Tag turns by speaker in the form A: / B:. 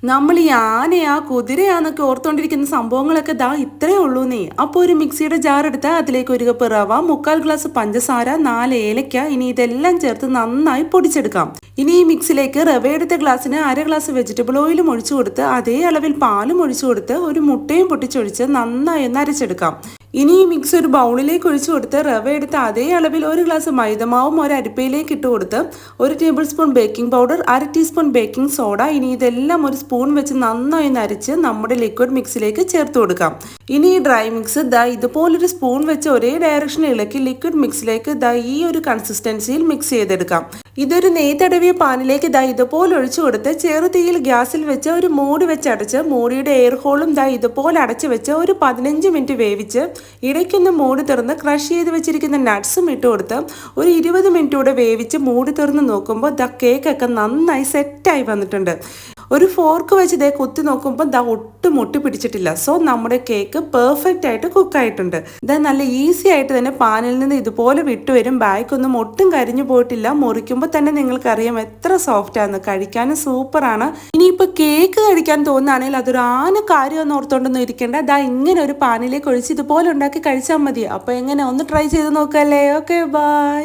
A: നമ്മൾ ഈ ആനയാ കുതിരയാന്നൊക്കെ ഓർത്തുകൊണ്ടിരിക്കുന്ന സംഭവങ്ങളൊക്കെ ദാ ഇത്രേ ഉള്ളൂന്നേ. അപ്പോൾ ഒരു മിക്സിയുടെ ജാർ എടുത്താൽ അതിലേക്ക് 1 കപ്പ് റവ, 3/4 ഗ്ലാസ് പഞ്ചസാര, 4 ഏലക്ക, ഇനി ഇതെല്ലാം ചേർത്ത് നന്നായി പൊടിച്ചെടുക്കാം. ഇനി ഈ മിക്സിലേക്ക് റവ എടുത്ത ഗ്ലാസ്സിന് 1/2 ഗ്ലാസ് വെജിറ്റബിൾ ഓയിലും ഒഴിച്ചു കൊടുത്ത് അതേ അളവിൽ പാലും ഒഴിച്ചു കൊടുത്ത് ഒരു മുട്ടയും പൊട്ടിച്ചൊഴിച്ച് നന്നായി ഒന്ന് അരച്ചെടുക്കാം. ഇനി ഈ മിക്സ് ഒരു ബൗളിലേക്ക് ഒഴിച്ചു കൊടുത്ത് റവ എടുത്ത് അതേ അളവിൽ 1 ഗ്ലാസ് മൈദമാവും ഒരു അരിപ്പയിലേക്ക് ഇട്ട് കൊടുത്ത് 1 table spoon baking powder, 1/2 teaspoon baking soda, ഇനി ഇതെല്ലാം ഒരു സ്പൂൺ വെച്ച് നന്നായി അരച്ച് നമ്മുടെ ലിക്വിഡ് മിക്സിലേക്ക് ചേർത്ത് കൊടുക്കാം. ഇനി ഈ ഡ്രൈ മിക്സ് ദാ ഇതുപോലൊരു സ്പൂൺ വെച്ച് ഒരേ ഡയറക്ഷനിൽ ഇളക്കി ലിക്വിഡ് മിക്സിലേക്ക് ദാ ഈ ഒരു കൺസിസ്റ്റൻസിയിൽ മിക്സ് ചെയ്തെടുക്കാം. ഇതൊരു നെയ്യ് തടവിയ പാനിലേക്ക് ദാ ഇതുപോലെ ഒഴിച്ചു കൊടുത്ത് ചെറുതീയിൽ ഗ്യാസിൽ വെച്ച് ഒരു മൂടി വെച്ച് അടച്ച് മൂടിയുടെ എയർ ഹോളും ദാ ഇതുപോലെ അടച്ചു വെച്ച് ഒരു 15 മിനിറ്റ് വേവിച്ച് ഇടയ്ക്കൊന്ന് മൂടി തുറന്ന് ക്രഷ് ചെയ്ത് വെച്ചിരിക്കുന്ന നട്ട്സും ഇട്ട് കൊടുത്ത് ഒരു 20 മിനിറ്റ് കൂടെ വേവിച്ച് മൂടി തുറന്ന് നോക്കുമ്പോൾ ദാ കേക്കൊക്കെ നന്നായി സെറ്റായി വന്നിട്ടുണ്ട്. ഒരു ഫോർക്ക് വെച്ച് ഇതേ കുത്തി നോക്കുമ്പോൾ ദാ ഒട്ടും ഒട്ടി പിടിച്ചിട്ടില്ല. സോ നമ്മുടെ കേക്ക് പെർഫെക്റ്റ് ആയിട്ട് കുക്കായിട്ടുണ്ട്. ഇതാ നല്ല ഈസി ആയിട്ട് തന്നെ പാനിൽ നിന്ന് ഇതുപോലെ വിട്ടുവരും. ബാക്കൊന്നും ഒട്ടും കരിഞ്ഞു പോയിട്ടില്ല. മുറിക്കുമ്പോൾ തന്നെ നിങ്ങൾക്കറിയാം എത്ര സോഫ്റ്റ് ആണെന്ന്. കഴിക്കാനും സൂപ്പറാണ്. ഇനിയിപ്പോൾ കേക്ക് കഴിക്കാൻ തോന്നുകയാണെങ്കിൽ അതൊരു കാര്യമൊന്നും ഓർത്തോണ്ടൊന്നും ഇരിക്കേണ്ട. ദാ ഇങ്ങനെ ഒരു പാനിലേക്ക് ഒഴിച്ച് ഇതുപോലെ ഉണ്ടാക്കി കഴിച്ചാൽ മതി. അപ്പോൾ എങ്ങനെ ഒന്ന് ട്രൈ ചെയ്ത് നോക്കല്ലേ. Okay, by.